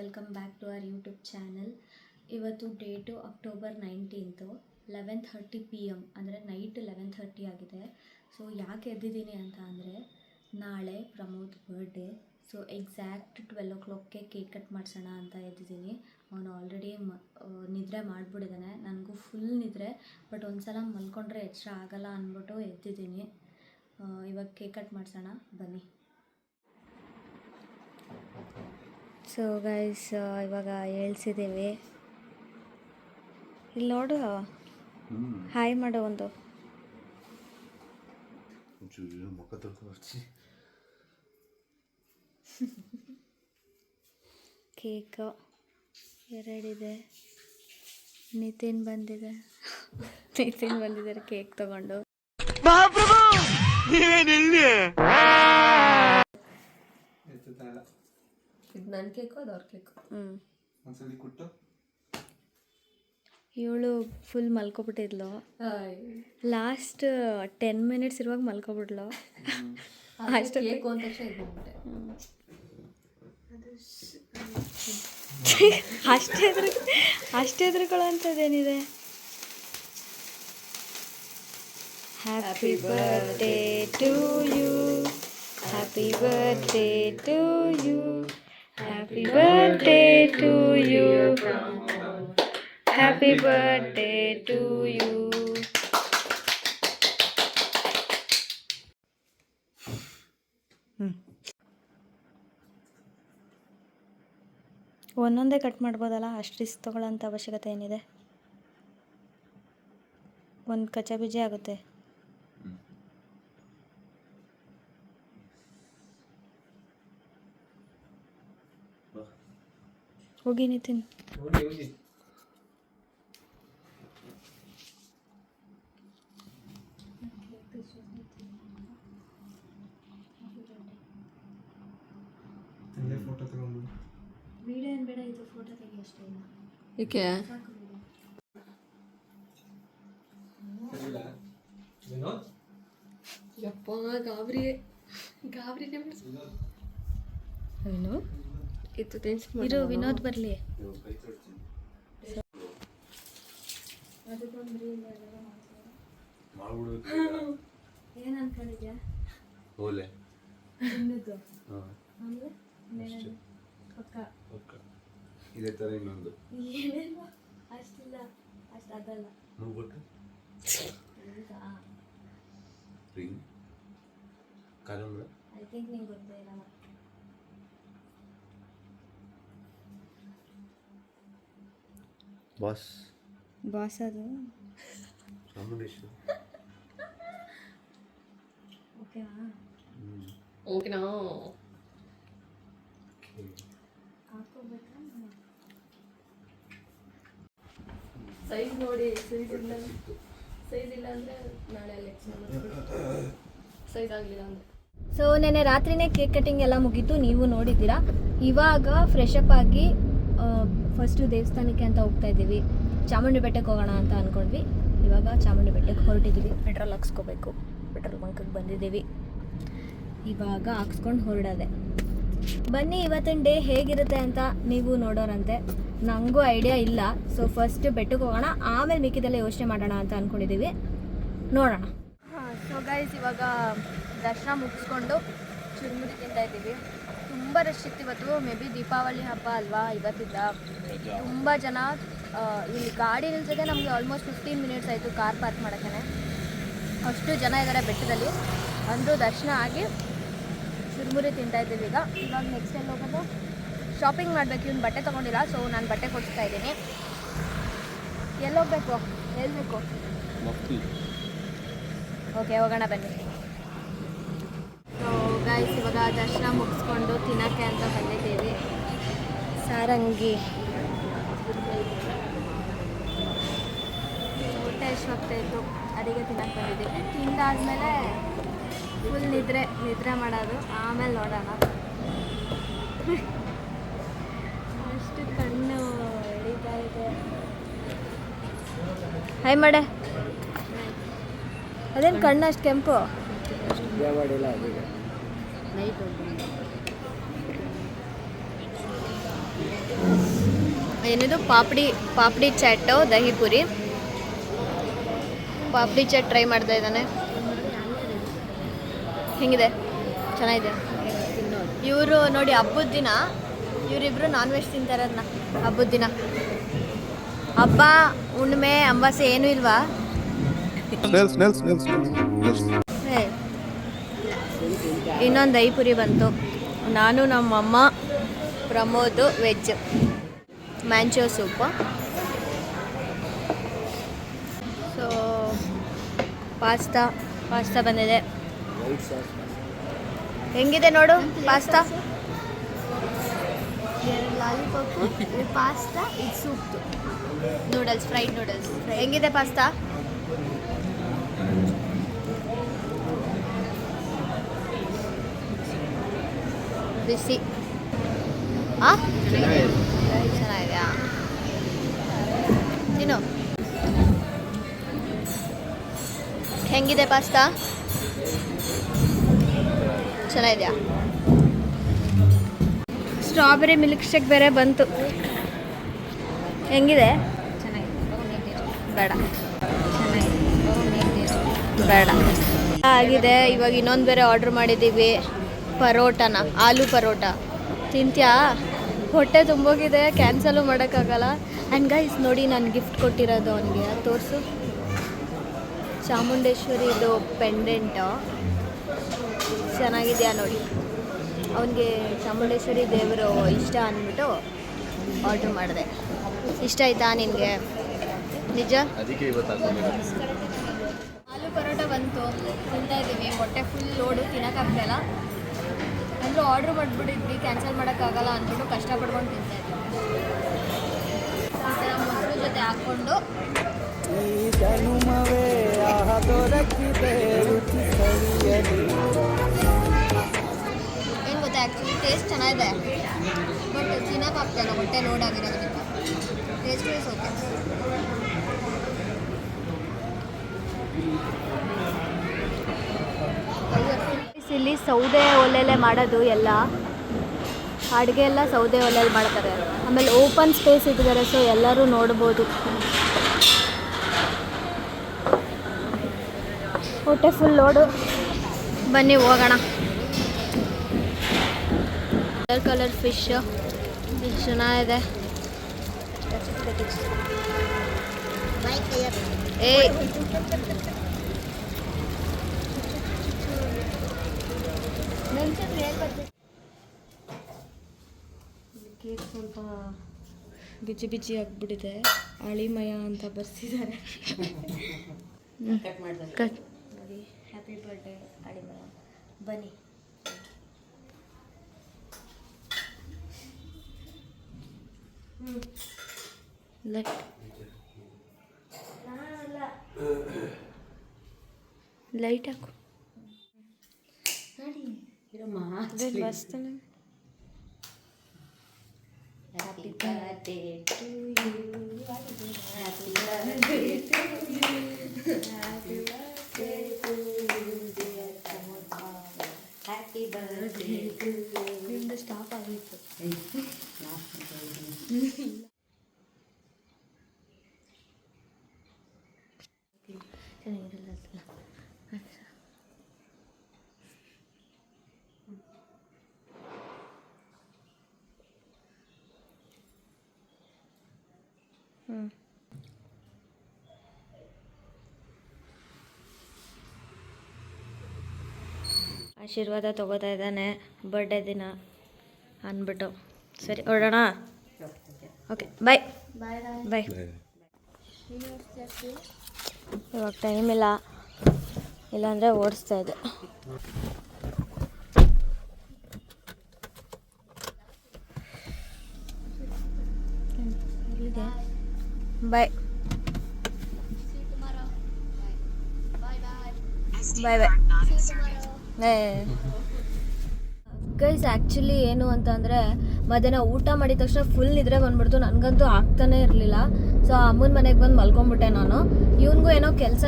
Welcome back to our YouTube channel. ಇವತ್ತು date October 19 11:30 PM ಅಂದರೆ night 11:30 ಆಗಿದೆ. So ಯಾಕೆ ಎದ್ದಿದ್ದೀನಿ ಅಂತ ಅಂದರೆ ನಾಳೆ ಪ್ರಮೋದ್ ಬರ್ಡೇ. ಸೊ ಎಕ್ಸಾಕ್ಟ್ 12 o'clockಗೆ ಕೇಕ್ ಕಟ್ ಮಾಡಿಸೋಣ ಅಂತ ಎದ್ದಿದ್ದೀನಿ. ಅವನು ಆಲ್ರೆಡಿ ನಿದ್ರೆ ಮಾಡಿಬಿಟ್ಟಿದ್ದಾನೆ. ನನಗೂ ಫುಲ್ ನಿದ್ರೆ, ಬಟ್ ಒಂದು ಸಲ ಮಲ್ಕೊಂಡ್ರೆ ಎಚ್ಚರ ಆಗಲ್ಲ ಅಂದ್ಬಿಟ್ಟು ಎದ್ದಿದ್ದೀನಿ. ಇವಾಗ ಕೇಕ್ ಕಟ್ ಮಾಡಿಸೋಣ ಬನ್ನಿ. ಸೊ ಗೈಸ್, ಇವಾಗ ಹೇಳ್ಸಿದ್ದೀವಿ. ಇಲ್ಲಿ ನೋಡು, ಹಾಯ್ ಮಾಡೋ ಒಂದು ಕೇಕ್ ಎರಡಿದೆ. ನಿತಿನ್ ಬಂದಿದ್ದಾರೆ ಕೇಕ್ ತಗೊಂಡು. ಇದು ನನ್ನ ಕೇಕು, ಅದು ಅವ್ರ ಕೇಕು. ಇವಳು ಫುಲ್ ಮಲ್ಕೊಬಿಟ್ಟಿದ್ಲು. ಲಾಸ್ಟ್ 10 minutes ಇರುವಾಗ ಮಲ್ಕೊಬಿಡ್ಲು. ಅಷ್ಟು ಕೇಕು ಅಂದ ತಕ್ಷಣ ಇದು ಬಂದ್ಬಿಟ್ಟೆ. ಅಷ್ಟೇ ಎದುರುಕೊಳ್ಳೋಂಥದ್ದೇನಿದೆ. Happy birthday to you, happy birthday to you, happy birthday to you, happy birthday to you. ಒಂದೊಂದೇ ಕಟ್ ಮಾಡ್ಬೋದಲ್ಲ, ಅಷ್ಟು ರಿಸ್ಕ್ ತೊಗೊಳ್ಳೋಂಥ ಅವಶ್ಯಕತೆ ಏನಿದೆ. ಒಂದು ಕಚ್ಚಾ ಬೀಜ ಆಗುತ್ತೆ. ಹೋಗಿ ನಿತಿನ್. ವಿಡಿಯೋ ಏನು ಬೇಡ, ಇದು ಫೋಟೋ ತೆಗಿ ಅಷ್ಟೇ. ಏಕೆ ಯಪ್ಪ, ಗಾಬರಿನೇ ವಿನೋದ್ ಇತ್ತು ಟೆನ್ಷನ್ ಇರು, ವಿನೋದ್ ಬರಲಿ. ಏನು ಅನ್ಕೊಂಡಿದ್ಯಾ? ಇನ್ನದು ಆಮೇಲೆ ಪಕ್ಕ ಇದೇ ಥರ ಇನ್ನೊಂದು ಏನೇನು ಅಷ್ಟಿಲ್ಲ, ಅಷ್ಟು ಅದಲ್ಲ. ರಿಂಗ್ ಕಾಲಂದ್ರ ಐ ಥಿಂಕ್ ನಿಂಗೆ ಗೊತ್ತೇ ಇರಲ್ಲ. ಬಾಸ್ ಅದು ಚಾಮುಂಡೇಶ್ವರಿ. ಓಕೆನಾ? ಓಕೆನಾ? ಹಾಕೋಬೇಕಾ? ಸೈಜ್ ನೋಡಿ. ಸೈಜ್ ಇಲ್ಲ ಅಂದರೆ ನಾಳೆ ಎಲೆಕ್ಷನ್ ಸೈಜ್ ಆಗಲಿಲ್ಲ ಅಂದರೆ. ಸೊ ನೆನ್ನೆ ರಾತ್ರಿನೇ ಕೇಕ್ ಕಟ್ಟಿಂಗ್ ಎಲ್ಲ ಮುಗೀತು, ನೀವು ನೋಡಿದ್ದೀರಾ. ಇವಾಗ ಫ್ರೆಶ್ ಅಪ್ ಆಗಿ ಫಸ್ಟು ದೇವಸ್ಥಾನಕ್ಕೆ ಅಂತ ಹೋಗ್ತಾ ಇದ್ದೀವಿ. ಚಾಮುಂಡಿ ಬೆಟ್ಟಕ್ಕೆ ಹೋಗೋಣ ಅಂತ ಅಂದ್ಕೊಂಡ್ವಿ. ಇವಾಗ ಚಾಮುಂಡಿ ಬೆಟ್ಟಕ್ಕೆ ಹೊರಟಿದ್ದೀವಿ. ಪೆಟ್ರೋಲ್ ಹಾಕ್ಸ್ಕೋಬೇಕು. ಪೆಟ್ರೋಲ್ ಬಂಕಿಗೆ ಬಂದಿದ್ದೀವಿ. ಇವಾಗ ಹಾಕ್ಸ್ಕೊಂಡು ಹೊರಡೋದೆ. ಬನ್ನಿ, ಇವತ್ತಿನ ಡೇ ಹೇಗಿರುತ್ತೆ ಅಂತ ನೀವು ನೋಡೋರಂತೆ. ನನಗೂ ಐಡಿಯಾ ಇಲ್ಲ. ಸೊ ಫಸ್ಟ್ ಬೆಟ್ಟಕ್ಕೆ ಹೋಗೋಣ, ಆಮೇಲೆ ಮಿಕ್ಕಿದೆಲ್ಲ ಯೋಚನೆ ಮಾಡೋಣ ಅಂತ ಅಂದ್ಕೊಂಡಿದ್ದೀವಿ. ನೋಡೋಣ. ಸೊ ಗೈಸ್, ಇವಾಗ ದರ್ಶನ ಮುಗಿಸ್ಕೊಂಡು ಚುರುಮುರಿ ತಿಂತಾ ಇದ್ದೀವಿ. ತುಂಬ ರಶ್ ಇತ್ತು ಇವತ್ತು. ಮೇ ಬಿ ದೀಪಾವಳಿ ಹಬ್ಬ ಅಲ್ವಾ ಇವತ್ತಿದ್ದ. ತುಂಬ ಜನ. ಇಲ್ಲಿ ಗಾಡಿ ನಿಲ್ಸೋಕ್ಕೆ ನಮಗೆ ಆಲ್ಮೋಸ್ಟ್ 15 minutes ಆಯಿತು ಕಾರ್ ಪಾರ್ಕ್ ಮಾಡೋಕ್ಕೆ. ಅಷ್ಟು ಜನ ಇದ್ದಾರೆ ಬೆಟ್ಟದಲ್ಲಿ. ಅಂದರೂ ದರ್ಶನ ಆಗಿ ಚುರುಮುರಿ ತಿಂತಾ ಇದ್ದೀವಿ. ಇವಾಗ ನೆಕ್ಸ್ಟ್ ಎಲ್ಲಿ ಹೋಗೋದು? ಶಾಪಿಂಗ್ ಮಾಡಬೇಕು. ಇವ್ನು ಬಟ್ಟೆ ತೊಗೊಂಡಿಲ್ಲ, ಸೊ ನಾನು ಬಟ್ಟೆ ಕೊಡಿಸ್ತಾ ಇದ್ದೀನಿ. ಎಲ್ಲಿ ಹೋಗ್ಬೇಕು? ಹೇಳ್ಬೇಕು. ಓಕೆ, ಹೋಗೋಣ ಬನ್ನಿ. ಸೊ ಗೈಸ್, ಇವಾಗ ದರ್ಶನ ಮುಗಿಸ್ಕೊಂಡು ತಿನ್ನೋಕ್ಕೆ ಅಂತ ಬಂದಿದ್ದೀವಿ. ಸಾರಂಗಿ ಊಟ ಎಷ್ಟು ಹೋಗ್ತಾಯಿತ್ತು, ಅಡಿಗೆ ತಿನ್ನೋಕ್ಕೆ ಬಂದಿದ್ದೀವಿ. ತಿಂದಾದ್ಮೇಲೆ ಫುಲ್ ನಿದ್ರೆ ಮಾಡೋದು. ಆಮೇಲೆ ನೋಡೋಣ. ಅಷ್ಟು ಕಣ್ಣು ಎಳೀತಾ ಇದೆ. ಹಾಯ್ ಮಾಡೆ. ಅದೇನು ಕಣ್ಣು ಅಷ್ಟು ಕೆಂಪು? ನೈಟ್ ಏನಿದು ಪಾಪಡಿ ಚಾಟು ದಹಿ ಪುರಿ. ಪಾಪಡಿ ಚಾಟ್ ಟ್ರೈ ಮಾಡ್ತಾ ಇದ್ದಾನೆ. ಹೆಂಗಿದೆ? ಚೆನ್ನಾಗಿದೆ. ಇವರು ನೋಡಿ ಹಬ್ಬದ ದಿನ ಇವರಿಬ್ರು ನಾನ್ ವೆಜ್ ತಿಂತಾರೆ ಅದನ್ನ. ಹಬ್ಬದ ದಿನ ಹಬ್ಬ ಹುಣ್ಣಿಮೆ ಅಮಾವಾಸ್ಯೆ ಏನೂ ಇಲ್ವಾ? ಇನ್ನೊಂದು ದಹಿ ಪುರಿ ಬಂತು. ನಾನು ನಮ್ಮಮ್ಮ Pramod veg manchow soup. So pasta ಬಂದಿದೆ. ಹೆಂಗಿದೆ ನೋಡು ಪಾಸ್ತಾ. ಲಾಲಿಪಾಪು, ಪಾಸ್ತಾ, ಇದು ಸೂಪ್, ನೂಡಲ್ಸ್, ಫ್ರೈಡ್ ನೂಡಲ್ಸ್. ಹೆಂಗಿದೆ ಪಾಸ್ತಾ? ಬಿಸಿ. ಚೆನ್ನಾಗಿದೆಯಾ? ತಿನ್ನು. ಹೆಂಗಿದೆ ಪಾಸ್ತಾ? ಚೆನ್ನಾಗಿದೆಯಾ? ಸ್ಟ್ರಾಬೆರಿ ಮಿಲ್ಕ್ ಶೇಕ್ ಬೇರೆ ಬಂತು. ಹೆಂಗಿದೆ? ಬೇಡ, ಬೇಡ ಆಗಿದೆ. ಇವಾಗ ಇನ್ನೊಂದು ಬೇರೆ ಆರ್ಡ್ರ್ ಮಾಡಿದ್ದೀವಿ, ಪರೋಟನ, ಆಲೂ ಪರೋಟ. ತಿಂತ್ಯಾ? ಹೊಟ್ಟೆ ತುಂಬೋಗಿದೆ, ಕ್ಯಾನ್ಸಲು ಮಾಡೋಕ್ಕಾಗಲ್ಲ. ಆ್ಯಂಡ್ ಗೈಸ್ ನೋಡಿ, ನಾನು ಗಿಫ್ಟ್ ಕೊಟ್ಟಿರೋದು ಅವನಿಗೆ, ಅದು ತೋರಿಸು. ಚಾಮುಂಡೇಶ್ವರಿದು ಪೆಂಡೆಂಟು ಚೆನ್ನಾಗಿದೆಯಾ ನೋಡಿ. ಅವನಿಗೆ ಚಾಮುಂಡೇಶ್ವರಿ ದೇವರು ಇಷ್ಟ ಅಂದ್ಬಿಟ್ಟು ಆರ್ಡ್ರ್ ಮಾಡಿದೆ. ಇಷ್ಟ ಆಯ್ತಾ ನಿನಗೆ? ನಿಜ? ಅದಕ್ಕೆ ಇವತ್ತು ಆಲೂ ಪರೋಟ ಬಂತು, ತಿಂತಾ ಇದ್ದೀವಿ. ಹೊಟ್ಟೆ ಫುಲ್ ಲೋಡು, ತಿನ್ನೋಕ್ಕಾಗ್ತಾಯಿಲ್ಲ. ಅಂದರೂ ಆರ್ಡ್ರ್ ಮಾಡಿಬಿಟ್ಟಿದ್ವಿ, ಕ್ಯಾನ್ಸಲ್ ಮಾಡೋಕ್ಕಾಗಲ್ಲ ಅಂದ್ಬಿಟ್ಟು ಕಷ್ಟಪಡ್ಕೊಂಡು ತಿಂತಾ ಇದ್ದೀವಿ. ಮೊಸರು ಜೊತೆ ಹಾಕ್ಕೊಂಡು ಏನು ಗೊತ್ತಾ, ಆ್ಯಕ್ಚುಲಿ ಟೇಸ್ಟ್ ಚೆನ್ನಾಗಿದೆ, ಬಟ್ ತಿನ್ನೋಕ್ಕಾಗ್ತಾಯಿಲ್ಲ, ಹೊಟ್ಟೆ ಲೋಡ್ ಆಗಿರೋದ್ರಿಂದ. Taste wise okay. ಇಲ್ಲಿ ಸೌದೆ ಒಲೆಯಲ್ಲೇ ಮಾಡೋದು ಎಲ್ಲ ಅಡುಗೆ ಎಲ್ಲ ಸೌದೆ ಒಲೆಯಲ್ಲಿ ಮಾಡ್ತಾರೆ. ಆಮೇಲೆ ಓಪನ್ ಸ್ಪೇಸ್ ಇಟ್ಟಿದ್ದಾರೆ, ಸೊ ಎಲ್ಲರೂ ನೋಡ್ಬೋದು. ಹೊಟ್ಟೆ ಫುಲ್ ಲೋಡು. ಬನ್ನಿ ಹೋಗೋಣ. ಕಲರ್ ಫಿಶ್ ಎಷ್ಟು ಚೆನ್ನಾಗಿದೆ. ಏಯ್ ಕೇಕ್ ಸ್ವಲ್ಪ ಬಿಜಿ ಆಗಿಬಿಟ್ಟಿದೆ. ಅಳಿಮಯ ಅಂತ ಬರ್ಸಿದ್ದಾರೆ. ಕಟ್ ನೋಡಿ. ಹ್ಯಾಪಿ ಬರ್ಡೇ ಅಳಿಮಯ. ಬನ್ನಿ. ಲೈಟ್ ಹಾಕು. ಮಸ್ತ್. Happy birthday to you. Happy birthday to you. Happy birthday to you, dear Pramod. Happy birthday to you. ನಿಮ್ದು ಸ್ಟಾಪ್ ಆಗಿತ್ತು. ಚೆನ್ನಾಗಿರಲ್ಲ. ಆಶೀರ್ವಾದ ತಗೋತಾ ಇದ್ದಾನೆ ಬರ್ಡೇ ದಿನ ಅಂದ್ಬಿಟ್ಟು. ಸರಿ ಹೊರಡೋಣ. ಓಕೆ ಬಾಯ್ ಬಾಯ್. ಇವಾಗ ಟೈಮ್ ಇಲ್ಲ, ಇಲ್ಲಾಂದರೆ ಓಡಿಸ್ತಾ ಇದ್ದೆ. ಬಾಯ್ ಬಾಯ್ ಬಾಯ್. ಗೈಸ್ ಆ್ಯಕ್ಚುಲಿ ಏನು ಅಂತಂದರೆ ಮಧ್ಯಾಹ್ನ ಊಟ ಮಾಡಿದ ತಕ್ಷಣ ಫುಲ್ ನಿದ್ರೆ ಬಂದ್ಬಿಡ್ತು. ನನಗಂತೂ ಆಗ್ತಾನೆ ಇರಲಿಲ್ಲ. ಸೊ ಅಮ್ಮನ ಮನೆಗೆ ಬಂದು ಮಲ್ಕೊಂಡ್ಬಿಟ್ಟೆ ನಾನು. ಇವನಿಗೂ ಏನೋ ಕೆಲಸ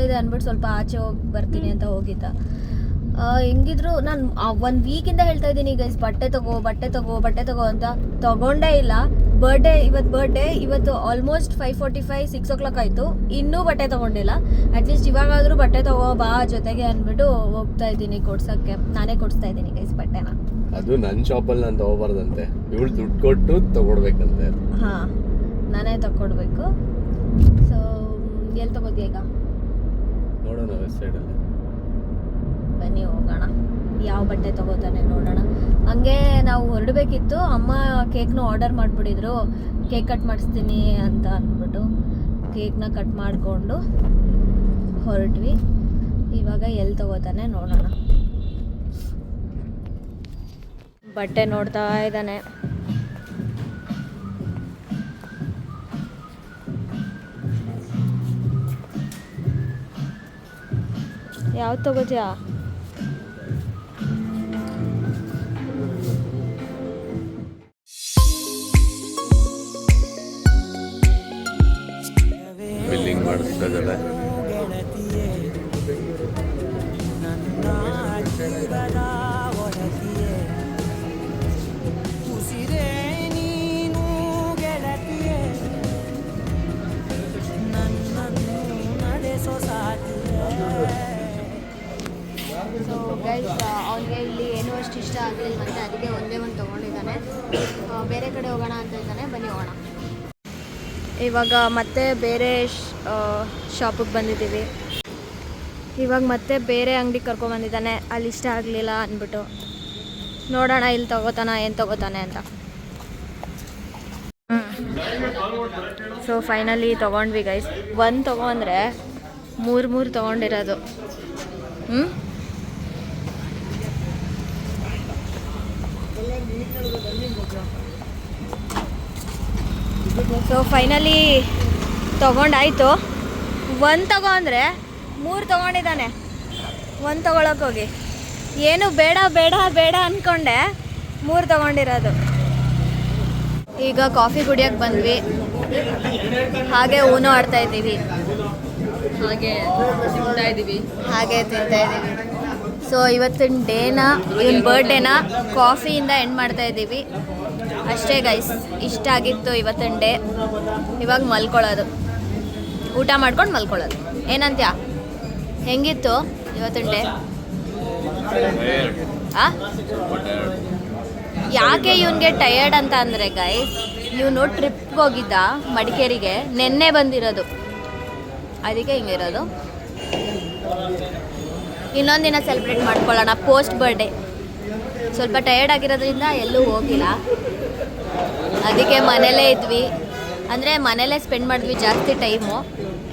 ಇದೆ ಅಂದ್ಬಿಟ್ಟು ಸ್ವಲ್ಪ ಆಚೆ ಹೋಗಿ ಬರ್ತೀನಿ ಅಂತ ಹೋಗಿದ್ದ. ಹೆಂಗಿದ್ರು ನಾನು 1 ವೀಕಿಂದ ಹೇಳ್ತಾ ಇದ್ದೀನಿ ಗೈಸ್, ಬಟ್ಟೆ ತಗೋ ಅಂತ. ತಗೊಂಡೇ ಇಲ್ಲ. ಇವತ್ತು ಆಲ್ಮೋಸ್ಟ್ 5:45 6 o'clock ಆಯಿತು, ಇನ್ನೂ ಬಟ್ಟೆ ತೊಗೊಂಡಿಲ್ಲ. ಅಟ್ಲೀಸ್ಟ್ ಇವಾಗಾದರೂ ಬಟ್ಟೆ ತಗೋ ಬಾ ಜೊತೆಗೆ ಅಂದ್ಬಿಟ್ಟು ಹೋಗ್ತಾ ಇದ್ದೀನಿ ಕೊಡ್ಸೋಕ್ಕೆ. ನಾನೇ ಕೊಡಿಸ್ತಾ ಇದ್ದೀನಿ ಗೈಸ್ ಬಟ್ಟೆನ. ಅದು ನನ್ನ ಶಾಪಲ್ಲಿ ನಾನು ತಗೋಬಾರ್ದಂತೆ, ಇವಳು ದುಡ್ಡು ಕೊಟ್ಟು ತಗೊಡ್ಬೇಕಂತೆ. ಹಾಂ, ನಾನೇ ತಗೊಡ್ಬೇಕು. ಸೊ ಎಲ್ಲಿ ತಗೋತೀಯ ಈಗ? ನೋಡೋಣ ವೆಬ್ಸೈಟಲ್ಲಿ. ಬನ್ನಿ ಹೋಗೋಣ, ಯಾವ ಬಟ್ಟೆ ತಗೋತಾನೆ ನೋಡೋಣ. ಹಂಗೆ ನಾವು ಹೊರಡಬೇಕಿತ್ತು. ಅಮ್ಮ ಕೇಕ್ನ ಆರ್ಡರ್ ಮಾಡಿಬಿಟ್ಟಿದ್ರು, ಕೇಕ್ ಕಟ್ ಮಾಡಿಸ್ತೀನಿ ಅಂತ ಅಂದ್ಬಿಟ್ಟು ಕೇಕ್ನ ಕಟ್ ಮಾಡಿಕೊಂಡು ಹೊರಟ್ವಿ. ಇವಾಗ ಎಲ್ಲಿ ತಗೋತಾನೆ ನೋಡೋಣ. ಬಟ್ಟೆ ನೋಡ್ತಾ ಇದ್ದಾನೆ. ಯಾವ್ದು ತಗೋತೀಯಾ? ಬಿಲ್ಲಿಂಗ್ ಮಾಡಿಸ್ತಾ ಇದ್ದಾಳೆ. ಸೊ ಗೈಸ್, ಅವನಿಗೆ ಇಲ್ಲಿ ಏನೂ ಅಷ್ಟು ಇಷ್ಟ ಆಗಲಿಲ್ಲ ಮತ್ತು ಅದಕ್ಕೆ ಒಂದೇ ಒಂದು ತೊಗೊಂಡಿದ್ದಾನೆ. ಬೇರೆ ಕಡೆ ಹೋಗೋಣ ಅಂತ ಇದ್ದಾನೆ. ಬನ್ನಿ ಹೋಗೋಣ. ಇವಾಗ ಮತ್ತೆ ಬೇರೆ ಶಾಪಿಗೆ ಬಂದಿದ್ದೀವಿ. ಇವಾಗ ಮತ್ತೆ ಬೇರೆ ಅಂಗಡಿ ಕರ್ಕೊಂಬಂದಿದ್ದಾನೆ, ಅಲ್ಲಿ ಇಷ್ಟ ಆಗಲಿಲ್ಲ ಅಂದ್ಬಿಟ್ಟು. ನೋಡೋಣ ಇಲ್ಲಿ ಏನು ತಗೋತಾನೆ ಅಂತ. ಸೊ ಫೈನಲಿ ತೊಗೊಂಡ್ವಿ ಗೈಸ್. ಒಂದು ತೊಗೊಂಡ್ರೆ ಮೂರು ತೊಗೊಂಡಿರೋದು. So finally ತೊಗೊಂಡಾಯಿತು. ಒಂದು ತೊಗೊಂಡ್ರೆ 3 ತೊಗೊಂಡಿದ್ದಾನೆ. ಒಂದು ತೊಗೊಳಕ್ಕೆ ಹೋಗಿ ಏನು ಬೇಡ ಅಂದ್ಕೊಂಡೆ, 3 ತೊಗೊಂಡಿರೋದು. ಈಗ ಕಾಫಿ ಕುಡಿಯೋಕ್ಕೆ ಬಂದ್ವಿ, ಹಾಗೆ ಊನೋ ಆಡ್ತಾ ಇದ್ದೀವಿ, ಹಾಗೆ ತಿಂತಾ ಇದ್ದೀವಿ. ಸೊ ಇವತ್ತಿನ ಇವನ್ ಬರ್ಡೇನ ಕಾಫಿಯಿಂದ ಎಂಡ್ ಮಾಡ್ತಾ ಇದ್ದೀವಿ ಅಷ್ಟೇ ಗೈಸ್. ಇಷ್ಟ ಆಗಿತ್ತು ಇವತ್ತಿನ ಡೇ. ಇವಾಗ ಮಲ್ಕೊಳ್ಳೋದು, ಊಟ ಮಾಡ್ಕೊಂಡು ಮಲ್ಕೊಳ್ಳೋದು. ಏನಂತ್ಯ? ಹೆಂಗಿತ್ತು ಇವತ್ತಿನ ಡೇ? ಯಾಕೆ ಇವನಿಗೆ ಟಯರ್ಡ್ ಅಂತ ಅಂದರೆ ಗೈಸ್, ಇವನು ಟ್ರಿಪ್ಗೆ ಹೋಗಿದ್ದ ಮಡಿಕೇರಿಗೆ, ನೆನ್ನೆ ಬಂದಿರೋದು, ಅದಕ್ಕೆ ಹಿಂಗಿರೋದು. ಇನ್ನೊಂದು ದಿನ ಸೆಲೆಬ್ರೇಟ್ ಮಾಡ್ಕೊಳ್ಳೋಣ, ಪೋಸ್ಟ್ ಬರ್ಡೇ. ಸ್ವಲ್ಪ ಟಯರ್ಡ್ ಆಗಿರೋದ್ರಿಂದ ಎಲ್ಲೂ ಹೋಗಿಲ್ಲ, ಅದಕ್ಕೆ ಮನೇಲೇ ಇದ್ವಿ. ಅಂದರೆ ಮನೇಲೇ ಸ್ಪೆಂಡ್ ಮಾಡಿದ್ವಿ ಜಾಸ್ತಿ ಟೈಮು.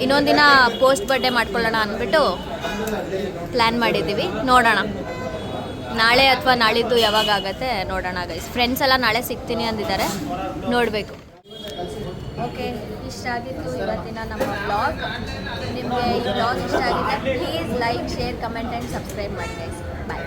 ಇನ್ನೊಂದು ದಿನ ಪೋಸ್ಟ್ ಬರ್ಡೇ ಮಾಡ್ಕೊಳ್ಳೋಣ ಅಂದ್ಬಿಟ್ಟು ಪ್ಲ್ಯಾನ್ ಮಾಡಿದ್ದೀವಿ. ನೋಡೋಣ ನಾಳೆ ಅಥವಾ ನಾಳಿದ್ದು ಯಾವಾಗ ಆಗುತ್ತೆ ನೋಡೋಣ ಗೈಸ್. ಫ್ರೆಂಡ್ಸ್ ಎಲ್ಲ ನಾಳೆ ಸಿಗ್ತೀನಿ ಅಂದಿದ್ದಾರೆ, ನೋಡಬೇಕು. ಓಕೆ, ಇಷ್ಟ ಆಗಿತ್ತು ಇವತ್ತಿನ ನಮ್ಮ ಬ್ಲಾಗ್. ನಿಮಗೆ ಈ ಬ್ಲಾಗ್ ಇಷ್ಟ ಆಗಿದೆ please like, share, comment and subscribe ಮಾಡಿ ಗೈಸ್. ಬಾಯ್.